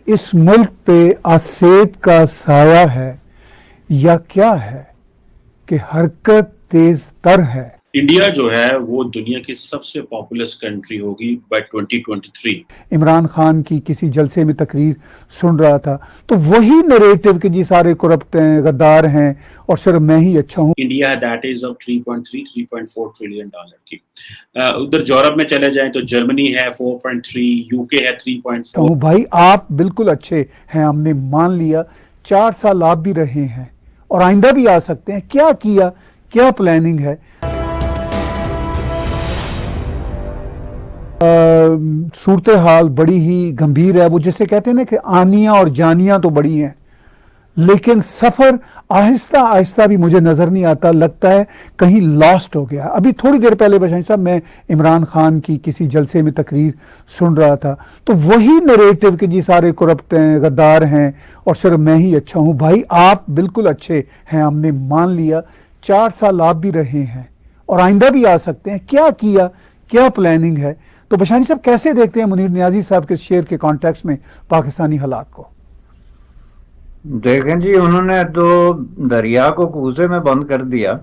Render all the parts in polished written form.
اس ملک پہ آسیب کا سایہ ہے یا کیا ہے کہ حرکت تیز تر ہے؟ انڈیا جو ہے وہ دنیا کی سب سے پاپولس کنٹری ہوگی بائی 2023۔ عمران خان کی کسی جلسے میں تقریر سن رہا تھا تو وہی نریٹو کہ جی سارے کرپٹ ہیں، غدار ہیں اور صرف میں ہی اچھا ہوں۔ انڈیا دیٹ از اب 3.4 ٹریلین ڈالر کی۔ ادھر یورپ میں چلے جائیں تو جرمنی ہے 4.3، یو کے ہے 3.4۔ بھائی آپ بالکل اچھے ہیں، ہم نے مان لیا، 4 سال آپ بھی رہے ہیں اور آئندہ بھی آ سکتے ہیں۔ کیا کیا، کیا پلاننگ ہے؟ صورتحال بڑی ہی گمبھیر ہے، وہ جسے کہتے ہیں نا کہ آنیاں اور جانیاں تو بڑی ہیں، لیکن سفر آہستہ آہستہ بھی مجھے نظر نہیں آتا، لگتا ہے کہیں لاسٹ ہو گیا۔ ابھی تھوڑی دیر پہلے بشائی صاحب میں عمران خان کی کسی جلسے میں تقریر سن رہا تھا تو وہی نریٹو کہ جی سارے کرپٹ ہیں، غدار ہیں اور صرف میں ہی اچھا ہوں۔ بھائی آپ بالکل اچھے ہیں، ہم نے مان لیا، 4 سال آپ بھی رہے ہیں اور آئندہ بھی آ سکتے ہیں۔ کیا کیا، کیا پلاننگ ہے؟ تو بشانی صاحب کیسے دیکھتے ہیں منیر نیازی صاحب کے شعر کے کانٹیکس میں پاکستانی حالات کو؟ دیکھیں جی، انہوں نے تو دریا کو کوزے میں بند کر دیا،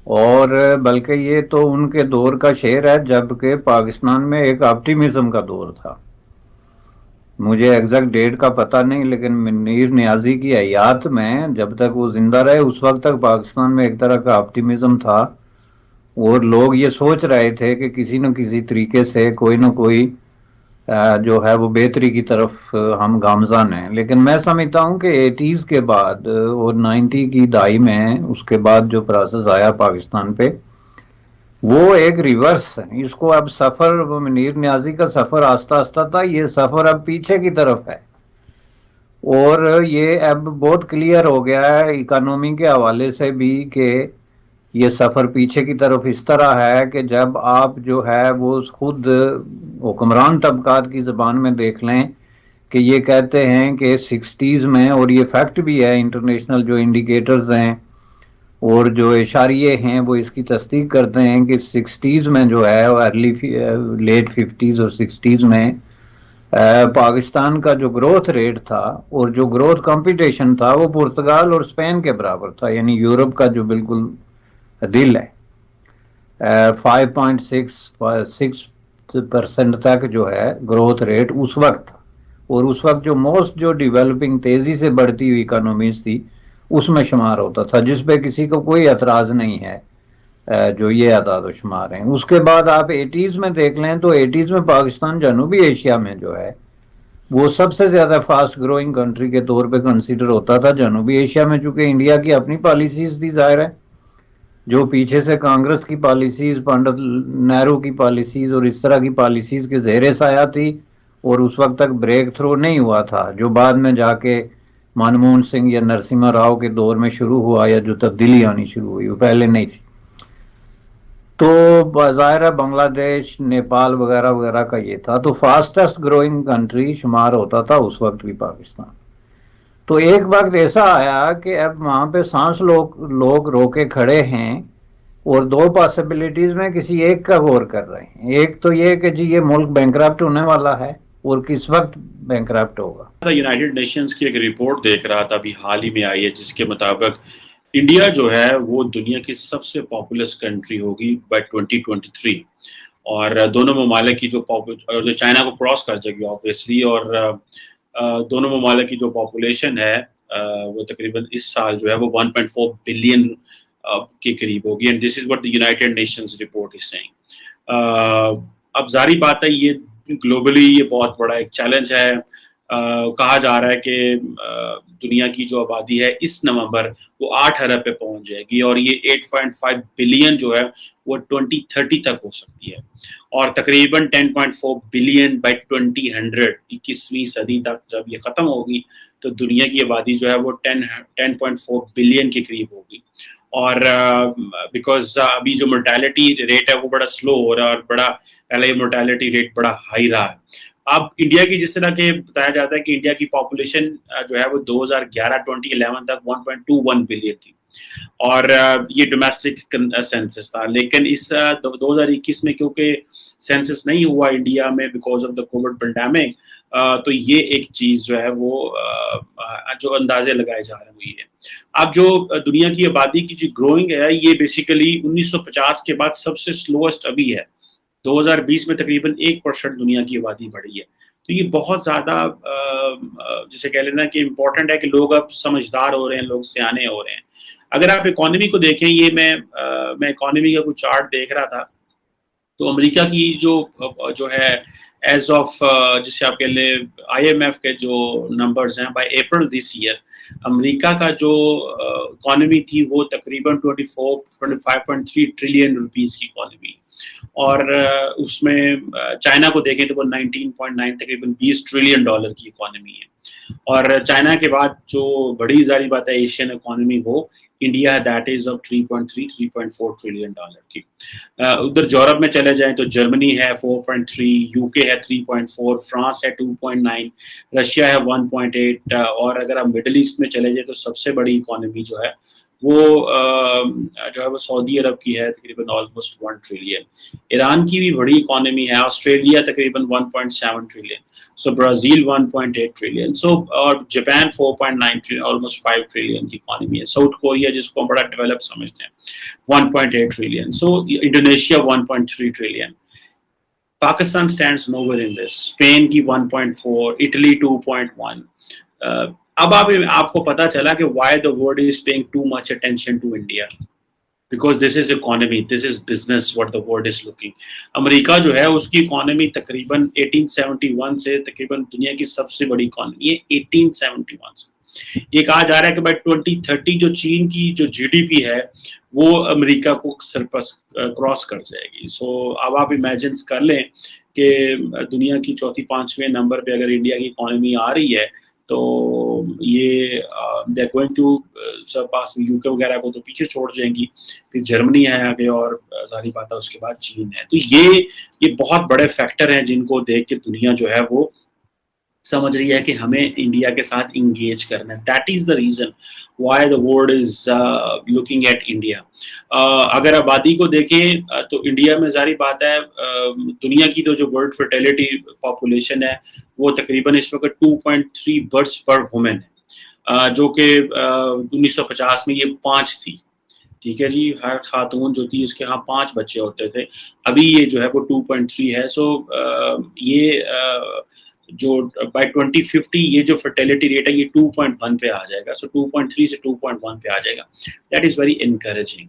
اور بلکہ یہ تو ان کے دور کا شعر ہے جبکہ پاکستان میں ایک آپٹیمزم کا دور تھا۔ مجھے ایگزیکٹ ڈیٹ کا پتہ نہیں، لیکن منیر نیازی کی حیات میں جب تک وہ زندہ رہے اس وقت تک پاکستان میں ایک طرح کا آپٹیمزم تھا، اور لوگ یہ سوچ رہے تھے کہ کسی نہ کسی طریقے سے کوئی نہ کوئی جو ہے وہ بہتری کی طرف ہم گامزن ہیں۔ لیکن میں سمجھتا ہوں کہ 80s کے بعد اور 90 کی دہائی میں اس کے بعد جو پروسیس آیا پاکستان پہ وہ ایک ریورس ہے۔ اس کو اب سفر، وہ منیر نیازی کا سفر آہستہ آہستہ تھا، یہ سفر اب پیچھے کی طرف ہے، اور یہ اب بہت کلیئر ہو گیا ہے اکانومی کے حوالے سے بھی کہ یہ سفر پیچھے کی طرف اس طرح ہے کہ جب آپ جو ہے وہ خود حکمران طبقات کی زبان میں دیکھ لیں کہ یہ کہتے ہیں کہ 60s میں، اور یہ فیکٹ بھی ہے، انٹرنیشنل جو انڈیکیٹرز ہیں اور جو اشاریے ہیں وہ اس کی تصدیق کرتے ہیں کہ 60s میں جو ہے ارلی لیٹ 50s اور 60s میں پاکستان کا جو گروتھ ریٹ تھا اور جو گروتھ کمپٹیشن تھا وہ پرتگال اور اسپین کے برابر تھا، یعنی یورپ کا جو بالکل دل ہے۔ 5.6% تک جو ہے گروتھ ریٹ اس وقت تھا، اور اس وقت جو موسٹ جو ڈیولپنگ تیزی سے بڑھتی ہوئی اکانومیز تھی اس میں شمار ہوتا تھا، جس پہ کسی کو کوئی اعتراض نہیں ہے جو یہ اعداد و شمار ہیں۔ اس کے بعد آپ 80s میں دیکھ لیں تو 80s میں پاکستان جنوبی ایشیا میں جو ہے وہ سب سے زیادہ فاسٹ گروئنگ کنٹری کے طور پہ کنسیڈر ہوتا تھا۔ جنوبی ایشیا میں چونکہ انڈیا کی اپنی پالیسیز تھی ظاہر ہے، جو پیچھے سے کانگریس کی پالیسیز، پنڈت نہرو کی پالیسیز اور اس طرح کی پالیسیز کے زیر سایہ تھی، اور اس وقت تک بریک تھرو نہیں ہوا تھا جو بعد میں جا کے منموہن سنگھ یا نرسمہا راؤ کے دور میں شروع ہوا، یا جو تبدیلی آنی شروع ہوئی وہ پہلے نہیں تھی۔ تو ظاہر ہے بنگلہ دیش، نیپال وغیرہ وغیرہ کا یہ تھا، تو فاسٹسٹ گروئنگ کنٹری شمار ہوتا تھا اس وقت بھی پاکستان۔ تو ایک وقت ایسا آیا کہ اب وہاں پہ سانس لوگ رو کے کھڑے ہیں، اور دو پاسبلٹیز میں کسی ایک کا غور کر رہے ہیں۔ ایک تو یہ کہ جی یہ ملک بینکرپٹ ہونے والا ہے، اور کس وقت بینکرپٹ ہوگا۔ یونائٹڈ نیشنز کی ایک رپورٹ دیکھ رہا تھا ابھی حال ہی میں آئی ہے، جس کے مطابق انڈیا جو ہے وہ دنیا کی سب سے پاپولس کنٹری ہوگی بائی 2023، اور دونوں ممالک کی جو چائنا کو کراس کر جائے گی آبویسلی، اور دونوں ممالک کی جو پاپولیشن ہے وہ تقریباً اس سال جو ہے وہ 1.4 بلین کے قریب ہوگی، and this is what the United Nations report is saying. اب ظاہری بات ہے یہ گلوبلی یہ بہت بڑا ایک چیلنج ہے۔ کہا جا رہا ہے کہ دنیا کی جو آبادی ہے اس نومبر وہ 8 ارب پہ پہنچ جائے گی، اور یہ 8.5 بلین جو ہے وہ 2030 تک ہو سکتی ہے، اور تقریباً 10.4 بلین بائی 2100، 21ویں صدی تک جب یہ ختم ہوگی تو دنیا کی آبادی جو ہے وہ 10.4 بلین کے قریب ہوگی۔ اور بیکاز ابھی جو mortality ریٹ ہے وہ بڑا سلو ہو رہا ہے، اور بڑا پہلے یہ mortality ریٹ بڑا ہائی رہا ہے۔ اب انڈیا کی جس طرح کہ بتایا جاتا ہے کہ انڈیا کی پاپولیشن جو ہے وہ 2011 تک 1.21 بلین تھی، اور یہ ڈومیسٹک سینسس تھا، لیکن اس 2021 میں کیونکہ سینسس نہیں ہوا انڈیا میں because of the Covid pandemic, تو یہ ایک چیز جو ہے وہ جو اندازے لگائے جا رہے ہیں وہ یہ ہے. اب جو دنیا کی آبادی کی جو گروئنگ ہے یہ بیسیکلی 1950 کے بعد سب سے سلوسٹ ابھی ہے. 2020 میں تقریباً 1% دنیا کی آبادی بڑھی ہے. تو یہ بہت زیادہ جسے کہہ لینا کہ امپورٹنٹ ہے کہ لوگ اب سمجھدار ہو رہے ہیں, لوگ سیانے ہو رہے ہیں. اگر آپ اکانومی کو دیکھیں, یہ میں اکانومی کا کچھ چارٹ دیکھ رہا تھا, تو امریکہ کی جو ہے ایز آف جسے آپ کہہ لیں آئی ایم ایف کے جو نمبرز ہیں بائی اپریل دس ایئر, امریکہ کا جو اکانومی تھی وہ تقریباً 25.3 ٹریلین روپیز کی اکانومی, اور اس میں چائنا کو دیکھیں تو وہ 19.9 تقریباً 20 ٹریلین ڈالر کی اکانومی ہے. اور چائنا کے بعد جو بڑی ظاہری بات ہے ایشین اکانومی وہ انڈیا ہے, that is of 3.4 trillion dollar کی. ادھر یورپ میں چلے جائیں تو جرمنی ہے 4.3, یو کے ہے 3.4, فرانس ہے 2.9, رشیا ہے 1.8, اور اگر آپ مڈل ایسٹ میں چلے جائیں تو سب سے بڑی اکانومی جو ہے وہ سعودی عرب کی ہے تقریباً آلموسٹ 1 ٹریلین. ایران کی بھی بڑی اکانومی ہے, آسٹریلیا تقریباً 1.7 trillion, so Brazil 1.8 trillion, so اور جاپان 4.9 ٹریلین, آلموسٹ 5 ٹریلین کی اکانومی ہے. ساؤتھ کوریا جس کو بڑا ڈیولپ سمجھتے ہیں 1.8 trillion, so Indonesia 1.3 trillion. Pakistan stands nowhere in this. Spain کی 1.4, اٹلی 2.1. اب آپ کو پتا چلا کہ why the world is paying too much attention to India. Because this is economy, this is business, what the world is looking. امریکہ جو ہے اس کی اکانومی تقریباً 1871 سے تقریباً دنیا کی سب سے بڑی اکانومی ہے 1871 سے. یہ کہا جا رہا ہے کہ بائی 2030 جو چین کی جو جی ڈی پی ہے وہ امریکہ کو سرپس کراس کر جائے گی. سو اب آپ امیجن کر لیں کہ دنیا کی چوتھی پانچویں نمبر پہ اگر انڈیا کی اکانومی آ رہی ہے تو یہ they are going to surpass U K وغیرہ کو تو پیچھے چھوڑ جائیں گی, پھر جرمنی ہے آگے اور ظاہری بات ہے اس کے بعد چین ہے. تو یہ بہت بڑے فیکٹر ہیں جن کو دیکھ کے دنیا جو ہے وہ سمجھ رہی ہے کہ ہمیں انڈیا کے ساتھ انگیج کرنا ہے. That is the reason why the world is looking at India. اگر آبادی کو دیکھیں تو انڈیا میں ظاہری بات ہے دنیا کی تو جو ورلڈ فرٹیلٹی پاپولیشن ہے وہ تقریباً اس وقت 2.3 برتھس پر وومن ہے, جو کہ 1950 میں یہ 5 تھی. ٹھیک ہے جی, ہر خاتون جو تھی اس کے ہاں 5 بچے ہوتے تھے, ابھی یہ جو ہے وہ 2.3 ہے. سو یہ جو بائی 2050 یہ جو فرٹیلٹی ریٹ ہے یہ 2.1 پہ آ جائے گا. سو 2.3 سے 2.1 پہ آ جائے گا. That is very encouraging.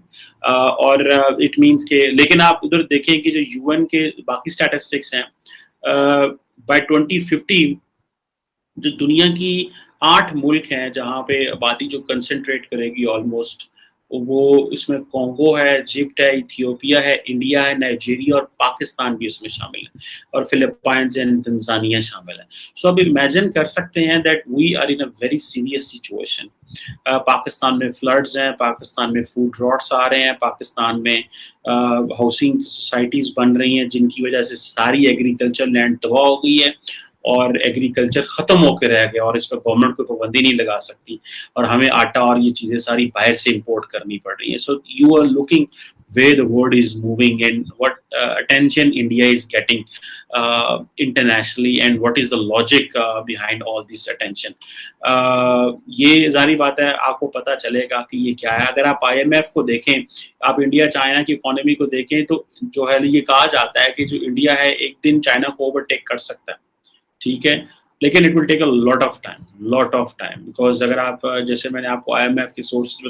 اور اٹ مینس کہ لیکن آپ ادھر دیکھیں کہ جو یو این کے باقی اسٹیٹسٹکس ہیں بائی 2050 جو دنیا کی 8 ملک ہیں جہاں پہ آبادی جو کنسنٹریٹ کرے گی آلموسٹ, وہ اس میں کانگو ہے, ایجپٹ ہے, ایتھیوپیا ہے, انڈیا ہے, نائجیریا اور پاکستان بھی اس میں شامل ہے, اور فلپائنز اینڈ تنزانیہ شامل ہے. سو اب امیجن کر سکتے ہیں that we are in a very serious situation. Pakistan میں فلڈز ہیں, پاکستان میں فوڈ راٹس آ رہے ہیں, پاکستان میں ہاؤسنگ سوسائٹیز بن رہی ہیں جن کی وجہ سے ساری ایگریکلچر لینڈ تباہ ہو گئی ہے اور ایگریکلچر ختم ہو کے رہ گیا, اور اس پہ گورنمنٹ کوئی پابندی نہیں لگا سکتی, اور ہمیں آٹا اور یہ چیزیں ساری باہر سے امپورٹ کرنی پڑ رہی ہیں. So you are looking where the world is moving and what attention India is getting internationally and what is the logic behind all this attention. یہ ظاہری بات ہے آپ کو پتہ چلے گا کہ یہ کیا ہے. اگر آپ آئی ایم ایف کو دیکھیں, آپ انڈیا چائنا کی اکانومی کو دیکھیں تو جو ہے یہ کہا جاتا ہے کہ جو انڈیا ہے ایک دن چائنا کو اوورٹیک کر سکتا ہے. ٹھیک ہے, لیکن it will take a lot of time because اگر آپ جیسے میں نے آپ کو آئی ایم ایف کی سورسز